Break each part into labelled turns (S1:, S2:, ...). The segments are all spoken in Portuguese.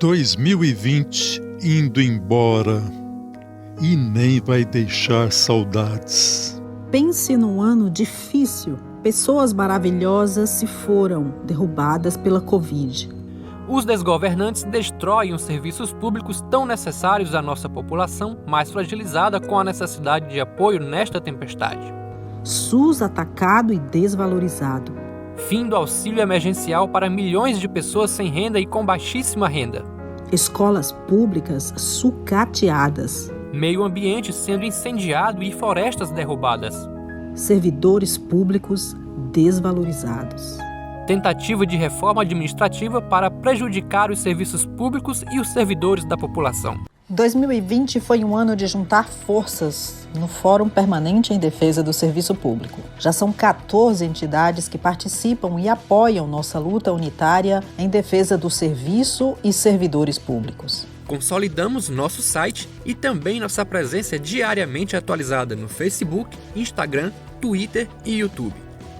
S1: 2020 indo embora e nem vai deixar saudades.
S2: Pense num ano difícil. Pessoas maravilhosas se foram, derrubadas pela Covid.
S3: Os desgovernantes destroem os serviços públicos tão necessários à nossa população, mais fragilizada com a necessidade de apoio nesta tempestade.
S2: SUS atacado e desvalorizado.
S3: Fim do auxílio emergencial para milhões de pessoas sem renda e com baixíssima renda.
S2: Escolas públicas sucateadas.
S3: Meio ambiente sendo incendiado e florestas derrubadas.
S2: Servidores públicos desvalorizados.
S3: Tentativa de reforma administrativa para prejudicar os serviços públicos e os servidores da população.
S2: 2020 foi um ano de juntar forças no Fórum Permanente em Defesa do Serviço Público. Já são 14 entidades que participam e apoiam nossa luta unitária em defesa do serviço e servidores públicos.
S3: Consolidamos nosso site e também nossa presença diariamente atualizada no Facebook, Instagram, Twitter e YouTube,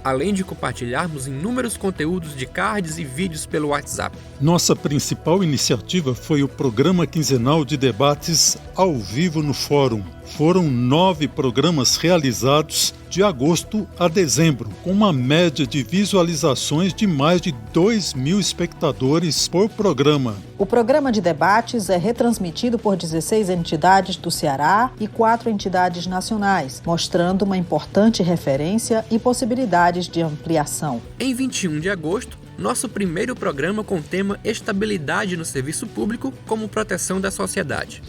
S3: além de compartilharmos inúmeros conteúdos de cards e vídeos pelo WhatsApp.
S1: Nossa principal iniciativa foi o programa quinzenal de debates ao vivo no Fórum. Foram 9 programas realizados de agosto a dezembro, com uma média de visualizações de mais de 2.000 espectadores por programa.
S2: O programa de debates é retransmitido por 16 entidades do Ceará e 4 entidades nacionais, mostrando uma importante referência e possibilidades de ampliação.
S3: Em 21 de agosto, nosso primeiro programa com o tema Estabilidade no Serviço Público como Proteção da Sociedade.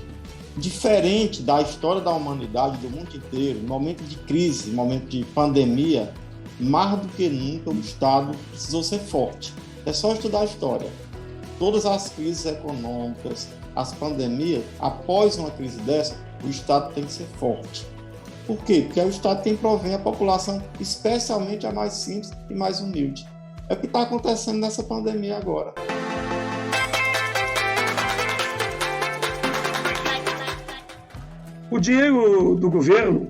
S4: Diferente da história da humanidade do mundo inteiro, em momento de crise, em momento de pandemia, mais do que nunca o Estado precisou ser forte. É só estudar a história. Todas as crises econômicas, as pandemias, após uma crise dessa, o Estado tem que ser forte. Por quê? Porque é o Estado quem provém a população, especialmente a mais simples e mais humilde. É o que está acontecendo nessa pandemia agora.
S5: O dinheiro do governo,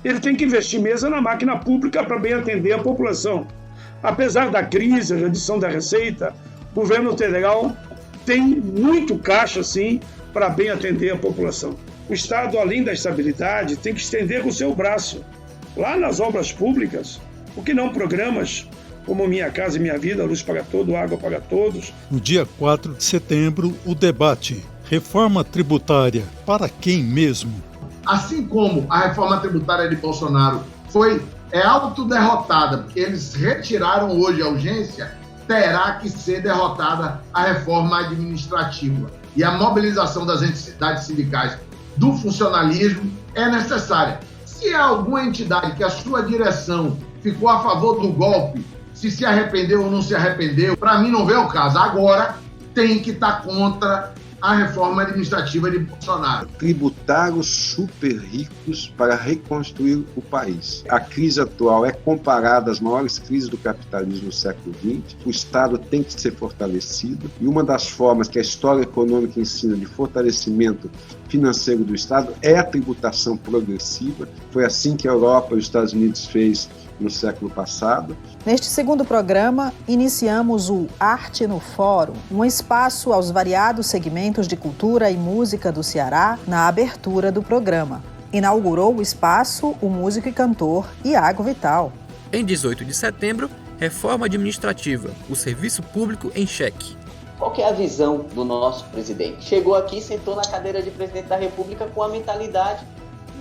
S5: ele tem que investir mesmo na máquina pública para bem atender a população. Apesar da crise, a redução da receita, o governo federal tem muito caixa, sim, para bem atender a população. O Estado, além da estabilidade, tem que estender o seu braço lá nas obras públicas, por que não programas como Minha Casa e Minha Vida, Luz para Todos, Água para Todos.
S1: No dia 4 de setembro, o debate Reforma Tributária, para quem mesmo?
S6: Assim como a reforma tributária de Bolsonaro é autoderrotada, porque eles retiraram hoje a urgência, terá que ser derrotada a reforma administrativa. E a mobilização das entidades sindicais do funcionalismo é necessária. Se há alguma entidade que a sua direção ficou a favor do golpe, se arrependeu ou não se arrependeu, para mim não vê o caso. Agora tem que estar contra a reforma administrativa de Bolsonaro.
S7: Tributar os super ricos para reconstruir o país. A crise atual é comparada às maiores crises do capitalismo do século XX. O Estado tem que ser fortalecido e uma das formas que a história econômica ensina de fortalecimento financeiro do Estado é a tributação progressiva. Foi assim que a Europa e os Estados Unidos fez no século passado.
S2: Neste segundo programa, iniciamos o Arte no Fórum, um espaço aos variados segmentos de cultura e música do Ceará na abertura do programa. Inaugurou o espaço o músico e cantor Iago Vital.
S3: Em 18 de setembro, Reforma Administrativa, o serviço público em xeque.
S8: Qual que é a visão do nosso presidente? Chegou aqui, sentou na cadeira de presidente da República com a mentalidade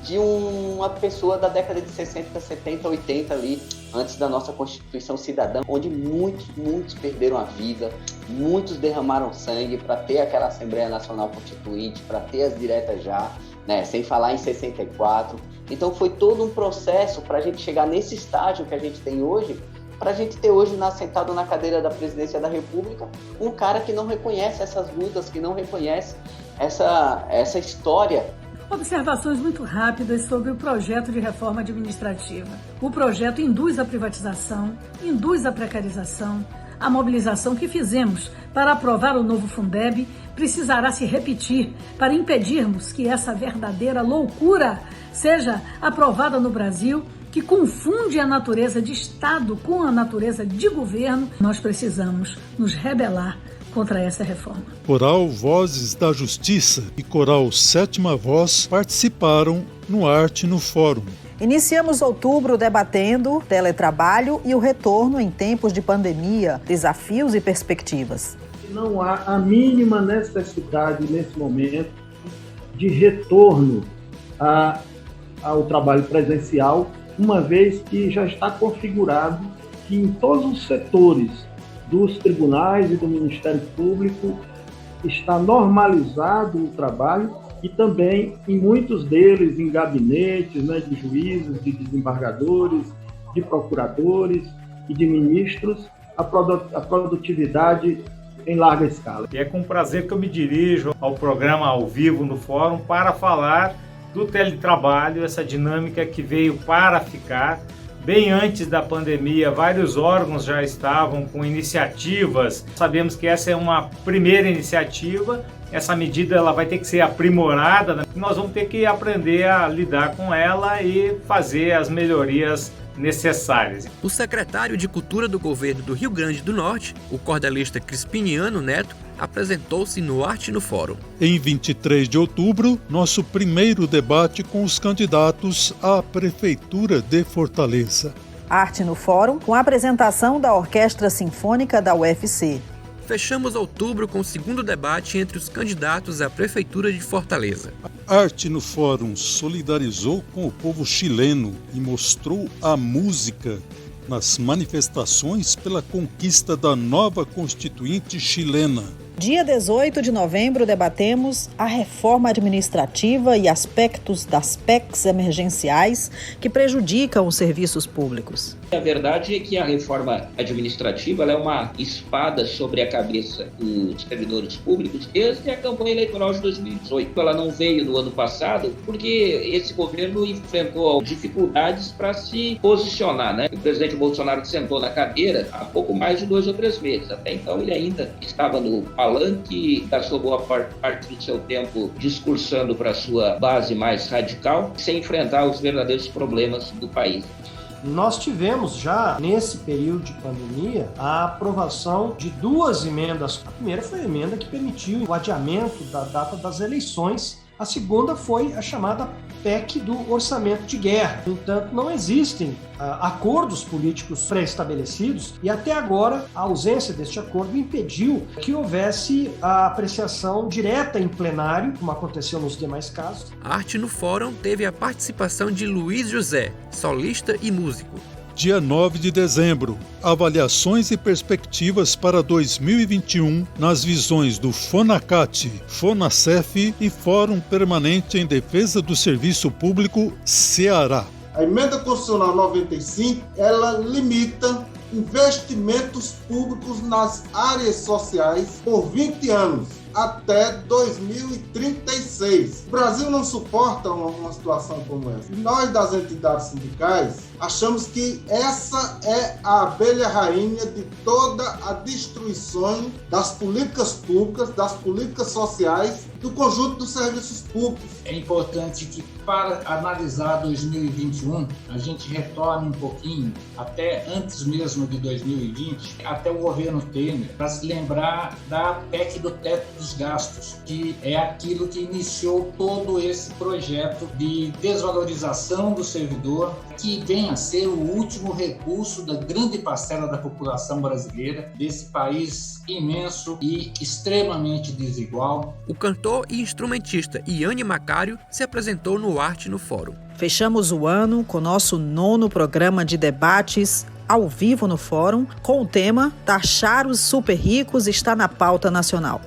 S8: de uma pessoa da década de 60, 70, 80 ali, antes da nossa Constituição Cidadã, onde muitos perderam a vida, muitos derramaram sangue para ter aquela Assembleia Nacional Constituinte, para ter as diretas já, né, sem falar em 64. Então foi todo um processo para a gente chegar nesse estágio que a gente tem hoje, para a gente ter hoje sentado na cadeira da presidência da República um cara que não reconhece essas lutas, que não reconhece essa história.
S9: Observações muito rápidas sobre o projeto de reforma administrativa. O projeto induz a privatização, induz a precarização. A mobilização que fizemos para aprovar o novo Fundeb precisará se repetir para impedirmos que essa verdadeira loucura seja aprovada no Brasil, que confunde a natureza de Estado com a natureza de governo. Nós precisamos nos rebelar contra essa reforma.
S1: Coral Vozes da Justiça e Coral Sétima Voz participaram no Arte no Fórum.
S2: Iniciamos outubro debatendo teletrabalho e o retorno em tempos de pandemia, desafios e perspectivas.
S10: Não há a mínima necessidade nesse momento de retorno ao trabalho presencial, uma vez que já está configurado que em todos os setores dos tribunais e do Ministério Público está normalizado o trabalho e também em muitos deles em gabinetes, né, de juízes, de desembargadores, de procuradores e de ministros, a produtividade em larga escala.
S11: E é com prazer que eu me dirijo ao programa Ao Vivo no Fórum para falar do teletrabalho, essa dinâmica que veio para ficar. Bem antes da pandemia, vários órgãos já estavam com iniciativas. Sabemos que essa é uma primeira iniciativa. Essa medida ela vai ter que ser aprimorada, né? Nós vamos ter que aprender a lidar com ela e fazer as melhorias necessárias.
S3: O secretário de Cultura do governo do Rio Grande do Norte, o cordelista Crispiniano Neto, apresentou-se no Arte no Fórum.
S1: Em 23 de outubro, nosso primeiro debate com os candidatos à Prefeitura de Fortaleza.
S2: Arte no Fórum, com a apresentação da Orquestra Sinfônica da UFC.
S3: Fechamos outubro com o segundo debate entre os candidatos à Prefeitura de Fortaleza.
S1: Arte no Fórum solidarizou com o povo chileno e mostrou a música nas manifestações pela conquista da nova Constituinte chilena.
S2: Dia 18 de novembro, debatemos a reforma administrativa e aspectos das PECs emergenciais que prejudicam os serviços públicos.
S12: A verdade é que a reforma administrativa ela é uma espada sobre a cabeça dos servidores públicos desde a campanha eleitoral de 2018. Ela não veio no ano passado porque esse governo enfrentou dificuldades para se posicionar, né? O presidente Bolsonaro sentou na cadeira há pouco mais de 2 ou 3 meses. Até então ele ainda estava no palanque, gastou boa parte do seu tempo discursando para a sua base mais radical, sem enfrentar os verdadeiros problemas do país.
S13: Nós tivemos já, nesse período de pandemia, a aprovação de 2 emendas. A primeira foi a emenda que permitiu o adiamento da data das eleições. A segunda foi a chamada PEC do orçamento de guerra. No entanto, não existem acordos políticos pré-estabelecidos e até agora a ausência deste acordo impediu que houvesse a apreciação direta em plenário, como aconteceu nos demais casos.
S3: A Arte no Fórum teve a participação de Luiz José, solista e músico.
S1: Dia 9 de dezembro, avaliações e perspectivas para 2021 nas visões do FONACAT, FONACEF e Fórum Permanente em Defesa do Serviço Público, Ceará.
S14: A Emenda Constitucional 95, ela limita investimentos públicos nas áreas sociais por 20 anos, até 2036. O Brasil não suporta uma situação como essa. Nós, das entidades sindicais, achamos que essa é a abelha rainha de toda a destruição das políticas públicas, das políticas sociais, do conjunto dos serviços públicos.
S15: É importante que, para analisar 2021, a gente retorne um pouquinho, até antes mesmo de 2020, até o governo Temer, para se lembrar da PEC do teto dos gastos, que é aquilo que iniciou todo esse projeto de desvalorização do servidor, que vem a ser o último recurso da grande parcela da população brasileira, desse país imenso e extremamente desigual.
S3: O cantor e instrumentista Iane Macário se apresentou no Arte no Fórum.
S2: Fechamos o ano com nosso 9º programa de debates ao vivo no Fórum, com o tema Taxar os super ricos está na pauta nacional.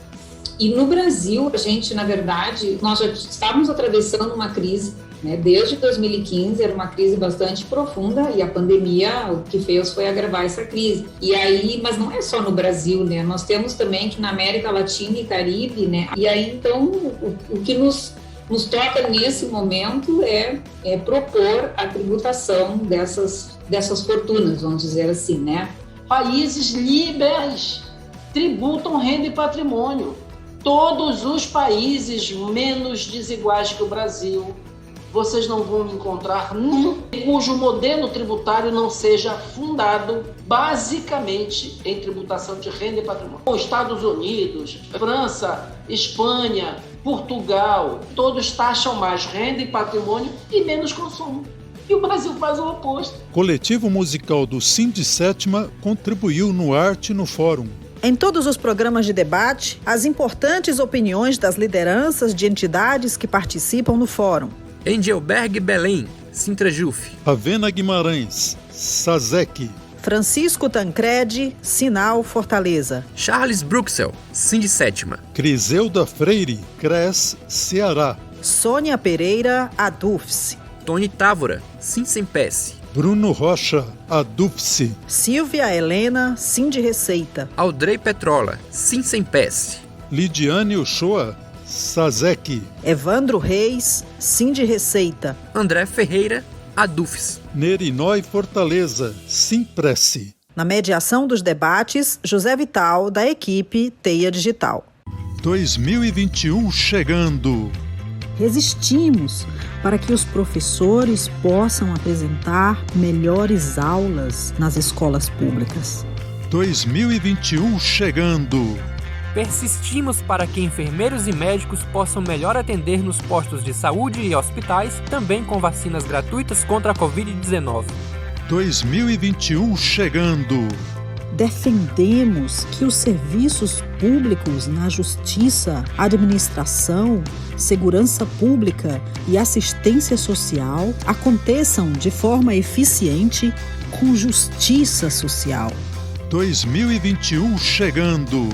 S16: E no Brasil, a gente, na verdade, nós já estávamos atravessando uma crise, né? Desde 2015, era uma crise bastante profunda e a pandemia o que fez foi agravar essa crise. E aí, mas não é só no Brasil, né? Nós temos também que na América Latina e Caribe, né? E aí, então, o que nos toca nesse momento é propor a tributação dessas fortunas, vamos dizer assim, né?
S17: Países livres tributam renda e patrimônio. Todos os países menos desiguais que o Brasil vocês não vão encontrar nenhum cujo modelo tributário não seja fundado basicamente em tributação de renda e patrimônio. Estados Unidos, França, Espanha, Portugal, todos taxam mais renda e patrimônio e menos consumo. E o Brasil faz o oposto.
S1: Coletivo musical do Sindsétima contribuiu no Arte no Fórum.
S2: Em todos os programas de debate, as importantes opiniões das lideranças de entidades que participam no fórum.
S3: Engelberg Belém, Sintrajuf.
S1: Ravena Guimarães, SASEC.
S2: Francisco Tancredi, Sinal Fortaleza.
S3: Charles Bruxel, Sindsétima.
S1: Criseuda Freire, CRES, Ceará.
S2: Sônia Pereira, ADUFS.
S3: Tony Távora, Sinsempes.
S1: Bruno Rocha, ADUFS.
S2: Silvia Helena, Sindreceita.
S3: Aldrey Petrola, Sinsempes.
S1: Lidiane Uchoa, SASEC.
S2: Evandro Reis, Sindreceita.
S3: André Ferreira, ADUFS.
S1: Nerinói Fortaleza, Simpresse.
S2: Na mediação dos debates, José Vital, da equipe Teia Digital.
S1: 2021 chegando.
S2: Resistimos para que os professores possam apresentar melhores aulas nas escolas públicas.
S1: 2021 chegando.
S3: Persistimos para que enfermeiros e médicos possam melhor atender nos postos de saúde e hospitais, também com vacinas gratuitas contra a Covid-19.
S1: 2021 chegando.
S2: Defendemos que os serviços públicos na justiça, administração, segurança pública e assistência social aconteçam de forma eficiente com justiça social.
S1: 2021 chegando.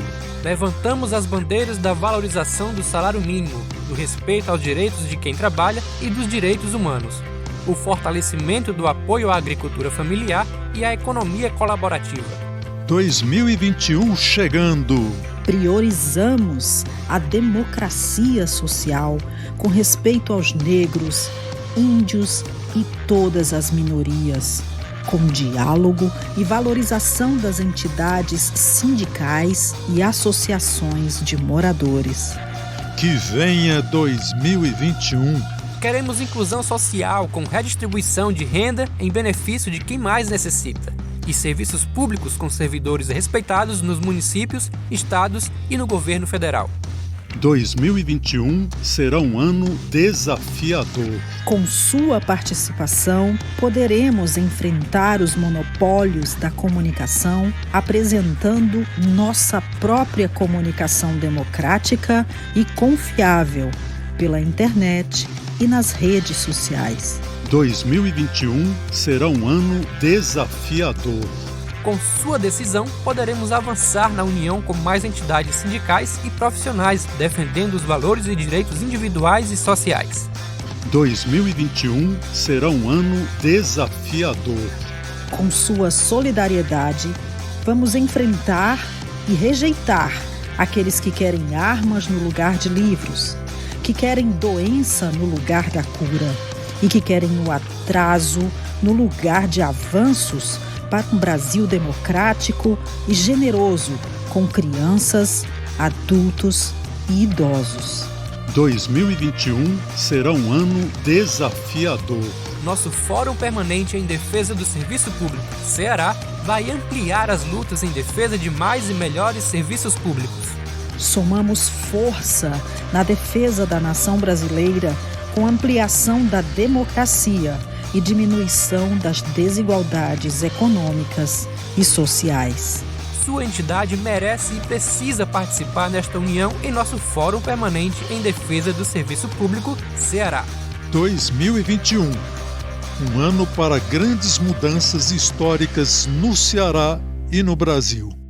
S3: Levantamos as bandeiras da valorização do salário mínimo, do respeito aos direitos de quem trabalha e dos direitos humanos, o fortalecimento do apoio à agricultura familiar e à economia colaborativa.
S1: 2021 chegando.
S2: Priorizamos a democracia social com respeito aos negros, índios e todas as minorias, com diálogo e valorização das entidades sindicais e associações de moradores.
S1: Que venha 2021.
S3: Queremos inclusão social com redistribuição de renda em benefício de quem mais necessita. E serviços públicos com servidores respeitados nos municípios, estados e no governo federal.
S1: 2021 será um ano desafiador.
S2: Com sua participação, poderemos enfrentar os monopólios da comunicação, apresentando nossa própria comunicação democrática e confiável pela internet e nas redes sociais.
S1: 2021 será um ano desafiador.
S3: Com sua decisão, poderemos avançar na união com mais entidades sindicais e profissionais, defendendo os valores e direitos individuais e sociais.
S1: 2021 será um ano desafiador.
S2: Com sua solidariedade, vamos enfrentar e rejeitar aqueles que querem armas no lugar de livros, que querem doença no lugar da cura e que querem o atraso no lugar de avanços para um Brasil democrático e generoso com crianças, adultos e idosos.
S1: 2021 será um ano desafiador.
S3: Nosso Fórum Permanente em Defesa do Serviço Público, Ceará, vai ampliar as lutas em defesa de mais e melhores serviços públicos.
S2: Somamos força na defesa da nação brasileira com ampliação da democracia e diminuição das desigualdades econômicas e sociais.
S3: Sua entidade merece e precisa participar nesta união em nosso Fórum Permanente em Defesa do Serviço Público, Ceará.
S1: 2021, um ano para grandes mudanças históricas no Ceará e no Brasil.